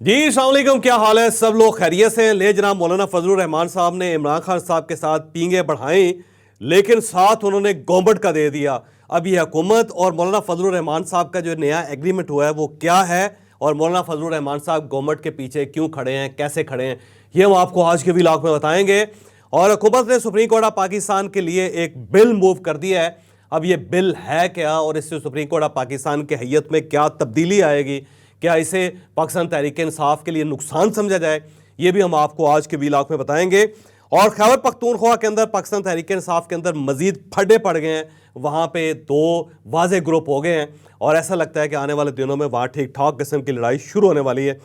जी अस्सलाम वालेकुम, क्या हाल है? सब लोग खैरियत से हैं? ले जनाब, मौलाना फजलुर रहमान साहब ने इमरान खान साहब के साथ पींगे बढ़ाई, लेकिन साथ उन्होंने गवर्नमेंट का दे दिया। अब ये हुकूमत और मौलाना फजलुर रहमान साहब का जो नया एग्रीमेंट हुआ है वो क्या है, और मौलाना फजलुर रहमान साहब गवर्नमेंट के पीछे क्यों खड़े हैं, कैसे खड़े हैं, ये हम आपको आज के व्लॉग में बताएंगे। और हुकूमत ने सुप्रीम कोर्ट ऑफ पाकिस्तान के लिए एक बिल मूव कर दिया है। अब ये बिल है क्या, और इससे सुप्रीम कोर्ट ऑफ पाकिस्तान की हैयत में क्या तब्दीली आएगी, क्या इसे पाकिस्तान तहरीक इंसाफ के लिए नुकसान समझा जाए, ये भी हम आपको आज के व्लॉग में बताएंगे। और खैबर पख्तूनख्वा के अंदर पाकिस्तान तहरीक इंसाफ के अंदर मजीद फड्डे पड़ गए हैं, वहाँ पे दो वाज़े ग्रुप हो गए हैं, और ऐसा लगता है कि आने वाले दिनों में वहाँ ठीक ठाक किस्म की लड़ाई शुरू होने वाली है।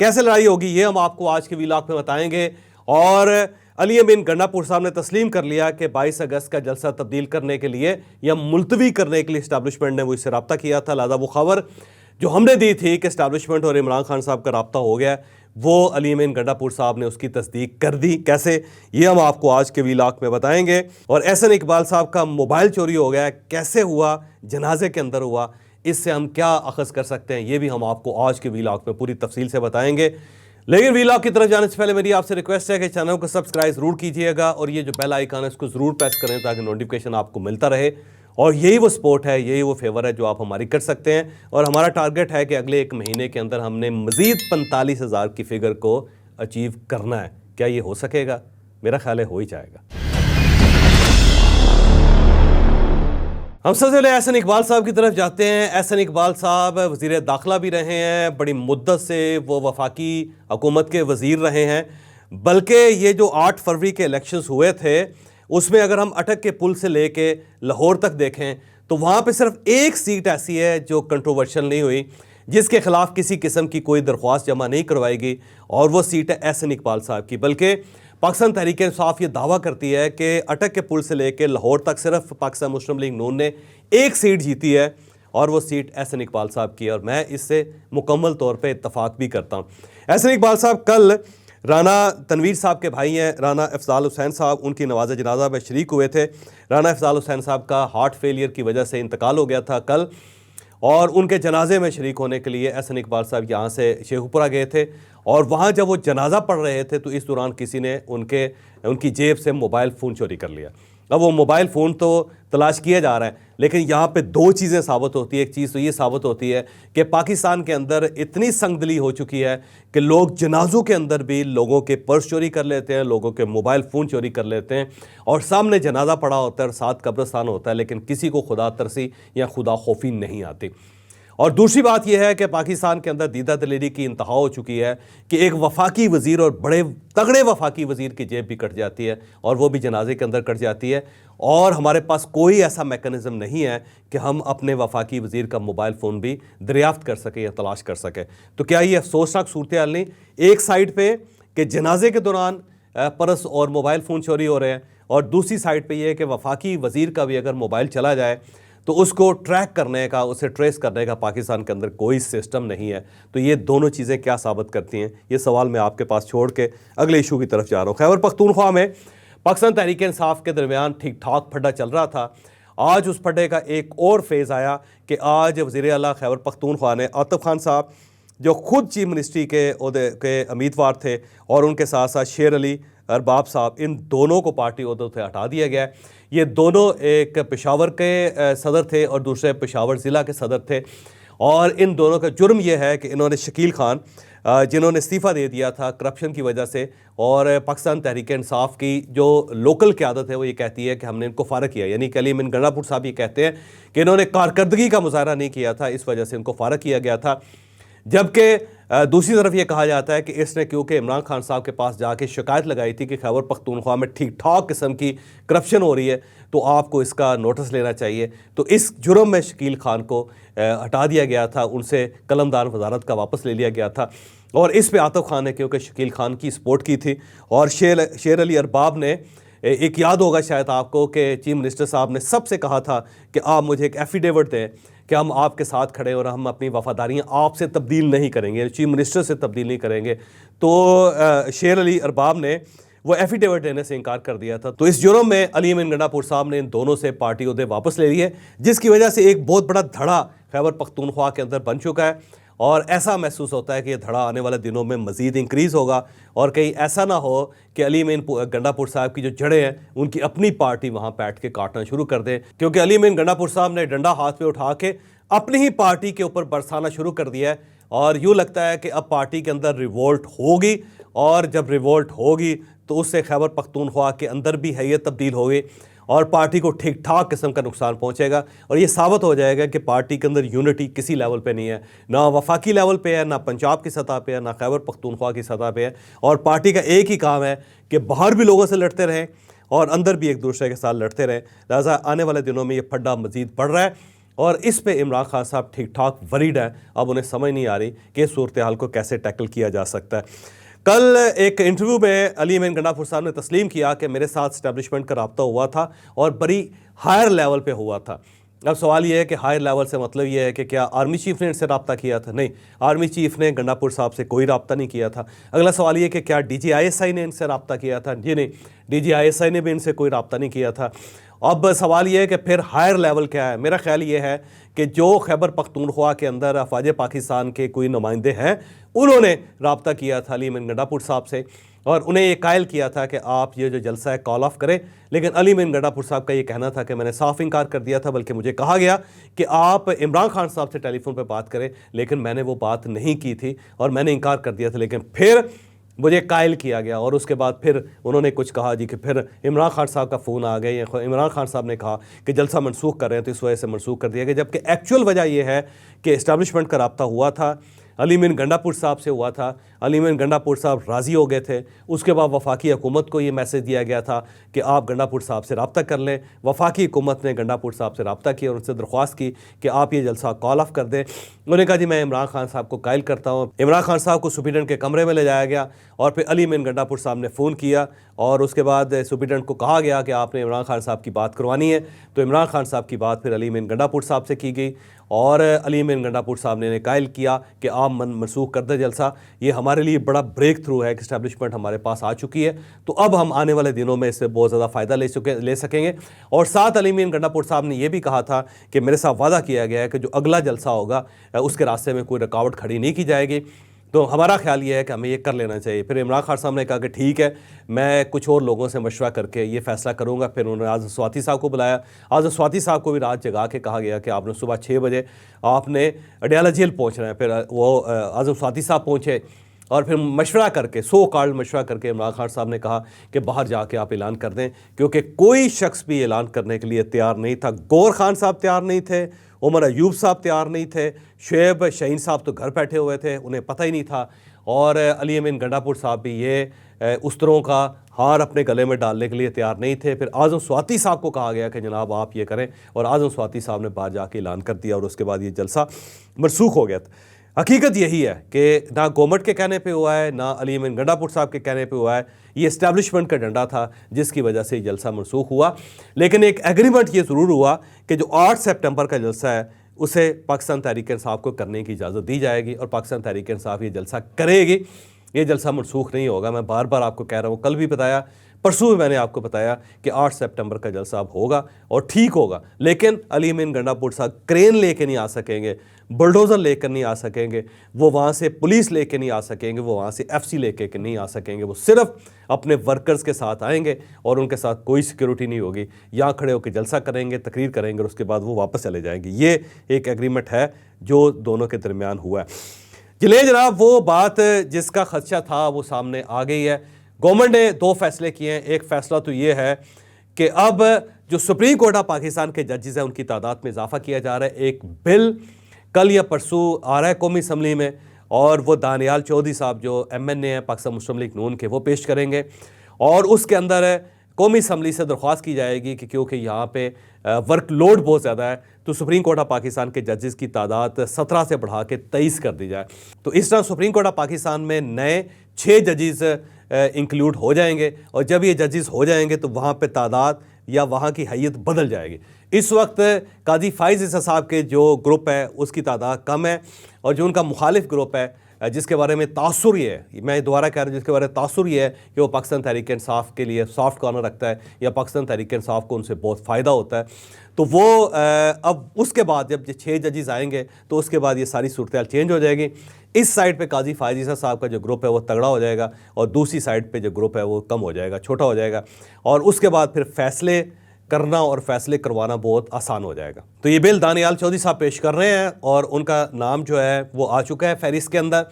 कैसे लड़ाई होगी ये हम आपको आज के व्लॉग में बताएंगे। और अली अमीन गंडापुर साहब ने तस्लीम कर लिया कि 22 अगस्त का जलसा तब्दील करने के लिए या मुलतवी करने के लिए इस्टेब्लिशमेंट ने वो इससे रब्ता किया था। लिहाजा वो खबर जो हमने दी थी कि इस्टेब्लिशमेंट और इमरान खान साहब का रब्ता हो गया, वो अली अमीन गंडापुर साहब ने उसकी तस्दीक कर दी। कैसे, ये हम आपको आज के व्लॉग में बताएंगे। और एहसन इकबाल साहब का मोबाइल चोरी हो गया, कैसे हुआ, जनाजे के अंदर हुआ, इससे हम क्या अखज़ कर सकते हैं, ये भी हम आपको आज के व्लॉग में पूरी तफसील से बताएंगे। लेकिन व्लॉग की तरफ जाने से पहले मेरी आपसे रिक्वेस्ट है कि चैनल को सब्सक्राइब जरूर कीजिएगा, और ये जो बेल आइकन है इसको ज़रूर प्रेस करें ताकि नोटिफिकेशन आपको मिलता रहे। और यही वो सपोर्ट है, यही वो फेवर है जो आप हमारी कर सकते हैं। और हमारा टारगेट है कि अगले 1 महीने के अंदर हमने मज़ीद 45,000 की फिगर को अचीव करना है। क्या ये हो सकेगा? मेरा ख्याल है हो ही जाएगा। हम सबसे पहले एहसन इकबाल साहब की तरफ जाते हैं। एहसन इकबाल साहब वज़ीर दाखिला भी रहे हैं, बड़ी मुद्दत से वो वफाकी हुकूमत के वज़ीर रहे हैं। बल्कि ये जो 8 फरवरी के इलेक्शंस हुए थे, उसमें अगर हम अटक के पुल से लेके लाहौर तक देखें तो वहाँ पे सिर्फ एक सीट ऐसी है जो कंट्रोवर्शियल नहीं हुई, जिसके खिलाफ किसी किस्म की कोई दरख्वास्त जमा नहीं करवाई गई, और वो सीट है एहसन इकबाल साहब की। बल्कि पाकिस्तान तहरीक इंसाफ ये दावा करती है कि अटक के पुल से लेकर लाहौर तक सिर्फ पाकिस्तान मुस्लिम लीग नून ने एक सीट जीती है, और वो सीट एहसन इकबाल साहब की है। और मैं इससे मुकम्मल तौर पे इत्तफाक भी करता हूँ। एहसन इकबाल साहब कल राना तनवीर साहब के भाई हैं राना अफजाल हुसैन साहब, उनकी नवाज़ जनाजा में शरीक हुए थे। राना अफजाल हुसैन साहब का हार्ट फेलियर की वजह से इंतकाल हो गया था कल, और उनके जनाजे में शरीक होने के लिए एहसन इकबाल साहब यहाँ से शेखुपुरा गए थे। और वहाँ जब वो जनाजा पढ़ रहे थे तो इस दौरान किसी ने उनकी जेब से मोबाइल फ़ोन चोरी कर लिया। अब वो मोबाइल फ़ोन तो तलाश किया जा रहा है, लेकिन यहाँ पे 2 चीज़ें साबित होती है। एक चीज़ तो ये साबित होती है कि पाकिस्तान के अंदर इतनी संगदली हो चुकी है कि लोग जनाजों के अंदर भी लोगों के पर्स चोरी कर लेते हैं, लोगों के मोबाइल फ़ोन चोरी कर लेते हैं, और सामने जनाजा पड़ा होता है और साथ कब्रिस्तान होता है, लेकिन किसी को खुदा तरसी या खुदा खौफी नहीं आती। और दूसरी बात यह है कि पाकिस्तान के अंदर दीदा दलेरी की इंतहा हो चुकी है कि एक वफाकी वज़ीर और बड़े तगड़े वफाकी वज़ीर की जेब भी कट जाती है, और वो भी जनाजे के अंदर कट जाती है, और हमारे पास कोई ऐसा मैकेनिज़्म नहीं है कि हम अपने वफाकी वज़ीर का मोबाइल फ़ोन भी दरियाफ्त कर सकें या तलाश कर सकें। तो क्या ये अफसोसनाक सूरत हाल नहीं, एक साइड पे कि जनाजे के दौरान पर्स और मोबाइल फ़ोन चोरी हो रहे हैं, और दूसरी साइड पर यह है कि वफाकी वज़ीर का भी अगर मोबाइल चला जाए तो उसको ट्रैक करने का, उसे ट्रेस करने का पाकिस्तान के अंदर कोई सिस्टम नहीं है। तो ये दोनों चीज़ें क्या साबित करती हैं, ये सवाल मैं आपके पास छोड़ के अगले इशू की तरफ जा रहा हूँ। खैबर पख्तूनख्वा में पाकिस्तान तहरीक इंसाफ के दरमियान ठीक ठाक फड्डा चल रहा था। आज उस फड्डे का एक और फेज़ आया कि आज वज़ीर आला खैबर पख्तूनख्वा ने आतिफ खान साहब, जो खुद चीफ मिनिस्ट्री के ओहदे के उम्मीदवार थे, और उनके साथ साथ शेर अली अरबाब साहब, इन दोनों को पार्टी ओहदे से हटा दिया गया। ये दोनों एक पेशावर के सदर थे और दूसरे पेशावर ज़िला के सदर थे, और इन दोनों का जुर्म यह है कि इन्होंने शकील खान, जिन्होंने इस्तीफ़ा दे दिया था करप्शन की वजह से, और पाकिस्तान तहरीक इंसाफ की जो लोकल क़यादत है वो ये कहती है कि हमने इनको फ़ारग किया, यानी कि अली अमीन गंडापुर साहब ये कहते हैं कि इन्होंने कारकर्दगी का मुजाहरा नहीं किया था, इस वजह से इनको फ़ारग किया गया था। जबकि दूसरी तरफ ये कहा जाता है कि इसने क्योंकि इमरान खान साहब के पास जाके शिकायत लगाई थी कि खैबर पख्तूनख्वा में ठीक ठाक किस्म की करप्शन हो रही है, तो आपको इसका नोटिस लेना चाहिए। तो इस जुर्म में शकील खान को हटा दिया गया था, उनसे कलमदान वजारत का वापस ले लिया गया था, और इस पे आतिफ खान ने क्योंकि शकील खान की सपोर्ट की थी। और शेर अली अरबाब ने, एक याद होगा शायद आपको कि चीफ मिनिस्टर साहब ने सबसे कहा था कि आप मुझे एक एफिडेविट दें कि हम आपके साथ खड़े और हम अपनी वफादारियाँ आपसे तब्दील नहीं करेंगे, चीफ मिनिस्टर से तब्दील नहीं करेंगे। तो शेर अली अरबाब ने वो एफिडेविट देने से इनकार कर दिया था। तो इस जुर्म में अली अमीन गंडापुर साहब ने इन दोनों से पार्टी ओहदे वापस ले लिए, जिसकी वजह से एक बहुत बड़ा धड़ा खैबर पख्तूनख्वा के अंदर बन चुका है। और ऐसा महसूस होता है कि ये धड़ा आने वाले दिनों में मज़ीद इंक्रीज़ होगा और कहीं ऐसा ना हो कि अली मीन गंडापुर साहब की जो जड़ें हैं उनकी अपनी पार्टी वहाँ बैठ के काटना शुरू कर दे, क्योंकि अली मीन गंडापुर साहब ने डंडा हाथ पे उठा के अपनी ही पार्टी के ऊपर बरसाना शुरू कर दिया है और यूँ लगता है कि अब पार्टी के अंदर रिवोल्ट होगी और जब रिवोल्ट होगी तो उससे खैबर पख्तूनख्वा के अंदर भी हैयत तब्दील होगी और पार्टी को ठीक ठाक किस्म का नुकसान पहुंचेगा और ये साबित हो जाएगा कि पार्टी के अंदर यूनिटी किसी लेवल पे नहीं है, ना वफाकी लेवल पे है, ना पंजाब की सतह पे है, ना खैबर पख्तूनख्वा की सतह पे है। और पार्टी का एक ही काम है कि बाहर भी लोगों से लड़ते रहें और अंदर भी एक दूसरे के साथ लड़ते रहें। लिहाजा आने वाले दिनों में ये फड्डा मज़ीद बढ़ रहा है और इस पे इमरान खान साहब ठीक ठाक वरीड हैं। अब उन्हें समझ नहीं आ रही कि इस सूरत हाल को कैसे टैकल किया जा सकता है। कल एक इंटरव्यू में अली मीन गंडापुर साहब ने तस्लीम किया कि मेरे साथ इस्टेब्लिशमेंट का रब्ता हुआ था और बड़ी हायर लेवल पे हुआ था। अब सवाल ये है कि हायर लेवल से मतलब ये है कि क्या आर्मी चीफ ने इनसे रब्ता किया था? नहीं, आर्मी चीफ ने गंडापुर साहब से कोई रब्ता नहीं किया था। अगला सवाल ये कि क्या DGISI ने इनसे रब्ता किया था? जी नहीं, DGISI ने भी इनसे कोई रब्ता नहीं किया था। अब सवाल ये है कि फिर हायर लेवल क्या है? मेरा ख्याल ये है कि जो खैबर पख्तूनख्वा के अंदर अफवाज पाकिस्तान के कोई नुमाइंदे हैं उन्होंने रब्ता किया था अली मीन गंडापुर साहब से और उन्हें ये कायल किया था कि आप ये जो जलसा है कॉल ऑफ करें। लेकिन अली मीन गंडापुर साहब का ये कहना था कि मैंने साफ इनकार कर दिया था, बल्कि मुझे कहा गया कि आप इमरान खान साहब से टेलीफोन पर बात करें, लेकिन मैंने वो बात नहीं की थी और मैंने इनकार कर दिया था। लेकिन फिर मुझे कायल किया गया और उसके बाद फिर उन्होंने कुछ कहा जी कि फिर इमरान खान साहब का फ़ोन आ गया या इमरान खान साहब ने कहा कि जलसा मनसूख कर रहे हैं तो इस वजह से मनसूख कर दिया गया, जबकि एक्चुअल वजह यह है कि इस्टेब्लिशमेंट का रब्ता हुआ था, अली मीन गंडापुर साहब से हुआ था, अली मीन गंडापुर साहब राज़ी हो गए थे। उसके बाद वफाकी हुकूमत को ये मैसेज दिया गया था कि आप गंडापुर साहब से रब्ता कर लें। वफाकी हुकूमत ने गंडापुर साहब से रब्ता किया और उनसे दरख्वास्त की कि आप ये जलसा कॉल ऑफ कर दें। उन्होंने कहा जी मैं इमरान खान साहब को कायल करता हूँ। इमरान खान साहब को सुप्रीटेंडेंट के कमरे में ले जाया गया और फिर अली मीन गंडापुर साहब ने फ़ोन किया और उसके बाद सुप्रीटेंडेंट को कहा गया कि आपने इमरान खान साहब की बात करवानी है। तो इमरान खान साहब की बात फिर अली मीन गंडापुर साहब से की गई और अली मीन गंडापुर साहब ने कायल किया कि आप मनसूख कर दे जलसा। ये हमारे लिए बड़ा ब्रेक थ्रू है कि इस्टेब्लिशमेंट हमारे पास आ चुकी है, तो अब हम आने वाले दिनों में इससे बहुत ज़्यादा फ़ायदा ले सकेंगे। और साथ अली मीन गंडापुर साहब ने यह भी कहा था कि मेरे साथ वादा किया गया है कि जो अगला जलसा होगा उसके रास्ते में कोई रुकावट खड़ी नहीं की जाएगी। तो हमारा ख्याल ये है कि हमें ये कर लेना चाहिए। फिर इमरान खान साहब ने कहा कि ठीक है, मैं कुछ और लोगों से मशवरा करके ये फ़ैसला करूँगा। फिर उन्होंने आज़म स्वाति साहब को बुलाया। आज़म स्वाति साहब को भी रात जगा के कहा गया कि आपने सुबह 6 बजे आपने अडयाला जेल पहुँचना है। फिर वो आज़म स्वाति साहब पहुँचे और फिर मशवरा करके कॉल्ड मशवरा करके इमरान खान साहब ने कहा कि बाहर जाके आप ऐलान कर दें, क्योंकि कोई शख्स भी ऐलान करने के लिए तैयार नहीं था। गौर खान साहब तैयार नहीं थे, उमर अयूब साहब तैयार नहीं थे, शुएब शाहीन साहब तो घर बैठे हुए थे, उन्हें पता ही नहीं था। और अली मीन गंडापुर साहब भी ये उस्तरों का हार अपने गले में डालने के लिए तैयार नहीं थे। फिर आज़म स्वाति साहब को कहा गया कि जनाब आप ये करें और आज़म स्वाति साहब ने बाहर जाके ऐलान कर दिया और उसके बाद ये जलसा मनसूख हो गया था। हकीकत यही है कि ना गवर्नमेंट के कहने पे हुआ है, ना अली मीन गंडापुर साहब के कहने पे हुआ है, ये इस्टेब्लिशमेंट का डंडा था जिसकी वजह से ये जलसा मनसूख हुआ। लेकिन एक एग्रीमेंट ये ज़रूर हुआ कि जो 8 सितंबर का जलसा है उसे पाकिस्तान तहरीक इंसाफ को करने की इजाज़त दी जाएगी और पाकिस्तान तहरीक इंसाफ ये जलसा करेगी। ये जलसा मनसूख नहीं होगा। मैं बार बार आपको कह रहा हूँ, कल भी बताया, परसों भी मैंने आपको बताया कि 8 सितंबर का जलसा अब होगा और ठीक होगा। लेकिन अली मीन गंडापुर साहब क्रेन लेके नहीं आ सकेंगे, बुलडोज़र लेकर नहीं आ सकेंगे, वो वहाँ से पुलिस लेके नहीं आ सकेंगे, वो वहाँ से FC लेके नहीं आ सकेंगे। वो सिर्फ अपने वर्कर्स के साथ आएंगे और उनके साथ कोई सिक्योरिटी नहीं होगी। यहाँ खड़े होकर जलसा करेंगे, तकरीर करेंगे और उसके बाद वो वापस चले जाएंगे। ये एक एग्रीमेंट है जो दोनों के दरमियान हुआ है। चलिए जनाब, वो बात जिसका खदशा था वो सामने आ गई है। गवर्नमेंट ने 2 फैसले किए हैं। एक फ़ैसला तो ये है कि अब जो सुप्रीम कोर्ट ऑफ पाकिस्तान के जजेस हैं उनकी तादाद में इजाफा किया जा रहा है। एक बिल कल या परसों आ रहा है कौमी असम्बली में और वो दानियाल चौधरी साहब जो MNA हैं पाकिस्तान मुस्लिम लीग नून के, वो पेश करेंगे और उसके अंदर कौमी असम्बली से दरख्वास्त की जाएगी कि क्योंकि यहाँ पे वर्कलोड बहुत ज़्यादा है तो सुप्रीम कोर्ट ऑफ पाकिस्तान के जजेस की तादाद 17 से बढ़ा के 23 कर दी जाए। तो इस तरह सुप्रीम कोर्ट ऑफ पाकिस्तान में नए 6 जजेस इंक्लूड हो जाएंगे और जब ये जजेस हो जाएंगे तो वहाँ पे तादाद या वहाँ की हैयत बदल जाएगी। इस वक्त काजी फ़ाइज़ ईसा साहब के जो ग्रुप है उसकी तादाद कम है और जो उनका मुखालिफ ग्रुप है जिसके बारे में तासुर ये है, मैं दोबारा कह रहा हूँ, जिसके बारे में तासुर ये है कि वो पाकिस्तान तहरीक इंसाफ के लिए सॉफ्ट कॉर्नर रखता है या पाकिस्तान तहरीक इंसाफ को उनसे बहुत फ़ायदा होता है, तो वो अब उसके बाद जब ये 6 जजेस आएंगे तो उसके बाद ये सारी सूरत चेंज हो जाएगी। इस साइड पे काजी फ़ायज़ ईसा साहब का जो ग्रुप है वो तगड़ा हो जाएगा और दूसरी साइड पे जो ग्रुप है वो कम हो जाएगा, छोटा हो जाएगा, और उसके बाद फिर फैसले करना और फैसले करवाना बहुत आसान हो जाएगा। तो ये बिल दानियाल चौधरी साहब पेश कर रहे हैं और उनका नाम जो है वो आ चुका है फहरिस्त के अंदर,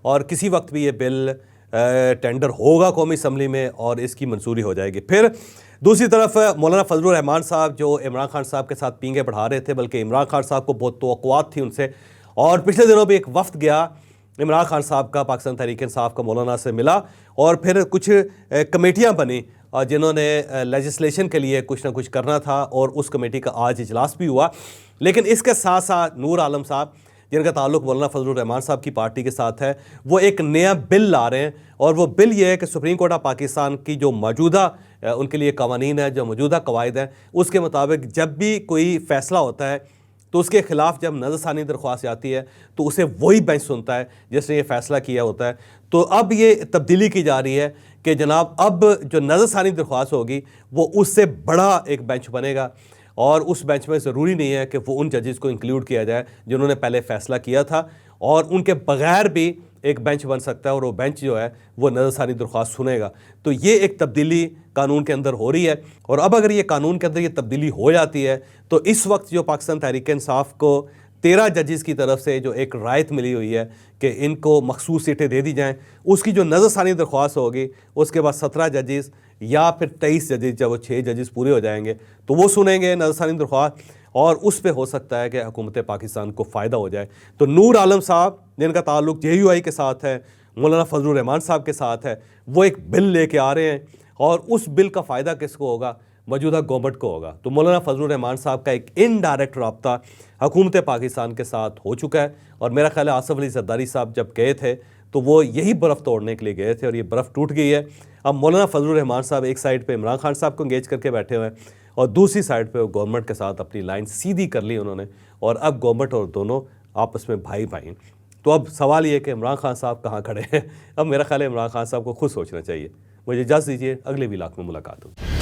और किसी वक्त भी ये बिल टेंडर होगा कौमी असम्बली में और इसकी मंजूरी हो जाएगी। फिर दूसरी तरफ मौलाना फजलुर रहमान साहब जो इमरान खान साहब के साथ पींगे बढ़ा रहे थे, बल्कि इमरान खान साहब को बहुत तवक्कुआत थी उनसे, और पिछले दिनों भी एक वफ्द गया इमरान खान साहब का पाकिस्तान तहरीक इंसाफ का मौलाना से मिला, और फिर कुछ कमेटियाँ बनी और जिन्होंने लेजिस्लेशन के लिए कुछ ना कुछ करना था, और उस कमेटी का आज इजलास भी हुआ। लेकिन इसके साथ साथ नूर आलम साहब जिनका ताल्लुक मौलाना फजलुर रहमान साहब की पार्टी के साथ है, वो एक नया बिल ला रहे हैं, और वो बिल ये है कि सुप्रीम कोर्ट ऑफ पाकिस्तान की जो मौजूदा उनके लिए कवानीन है, जो मौजूदा कवायद हैं, उसके मुताबिक जब भी कोई फ़ैसला होता है तो उसके ख़िलाफ़ जब नज़रसानी दरख्वास्त आती है तो उसे वही बेंच सुनता है जिसने ये फ़ैसला किया होता है। तो अब ये तब्दीली की जा रही है कि जनाब अब जो नज़रसानी दरख्वास्त होगी वो उससे बड़ा एक बेंच बनेगा, और उस बेंच में ज़रूरी नहीं है कि वो उन जजेस को इंक्लूड किया जाए जिन्होंने पहले फ़ैसला किया था, और उनके बगैर भी एक बेंच बन सकता है और वो बेंच जो है वो नज़रसानी दरख्वास्त सुनेगा। तो ये एक तब्दीली कानून के अंदर हो रही है, और अब अगर ये कानून के अंदर ये तब्दीली हो जाती है तो इस वक्त जो पाकिस्तान तहरीक इंसाफ को 13 जजेस की तरफ से जो एक रायत मिली हुई है कि इनको मखसूस सीटें दे दी जाएँ, उसकी जो नज़रसानी दरख्वास्त होगी उसके बाद 17 जजेस या फिर 23 जजेस, जब वो 6 जजेस पूरे हो जाएंगे तो वो सुनेंगे नज़रसानी दरख्वास्त, और उस पर हो सकता है कि हुकूमत पाकिस्तान को फ़ायदा हो जाए। तो नूर आलम साहब जिनका ताल्लुक JUI के साथ है, मौलाना फजलुर रहमान साहब के साथ है, वो एक बिल लेके आ रहे हैं, और उस बिल का फ़ायदा किसको होगा? मौजूदा गवर्नमेंट को होगा। तो मौलाना फजलुर रहमान साहब का एक इनडायरेक्ट रब्ता हुकूमत पाकिस्तान के साथ हो चुका है, और मेरा ख्याल है आसिफ अली जरदारी साहब जब गए थे तो वो यही बर्फ़ तोड़ने के लिए गए थे, और ये बर्फ़ टूट गई है। अब मौलाना फजलुर रहमान साहब एक साइड पे इमरान खान साहब को इंगेज करके बैठे हुए हैं, और दूसरी साइड पे वो गवर्नमेंट के साथ अपनी लाइन सीधी कर ली उन्होंने, और अब गवर्नमेंट और दोनों आपस में भाई भाई। तो अब सवाल ये है कि इमरान खान साहब कहाँ खड़े हैं? अब मेरा ख्याल है इमरान खान साहब को खुद सोचना चाहिए। मुझे इजाज़त दीजिए, अगले व्लॉग में मुलाकात होगी।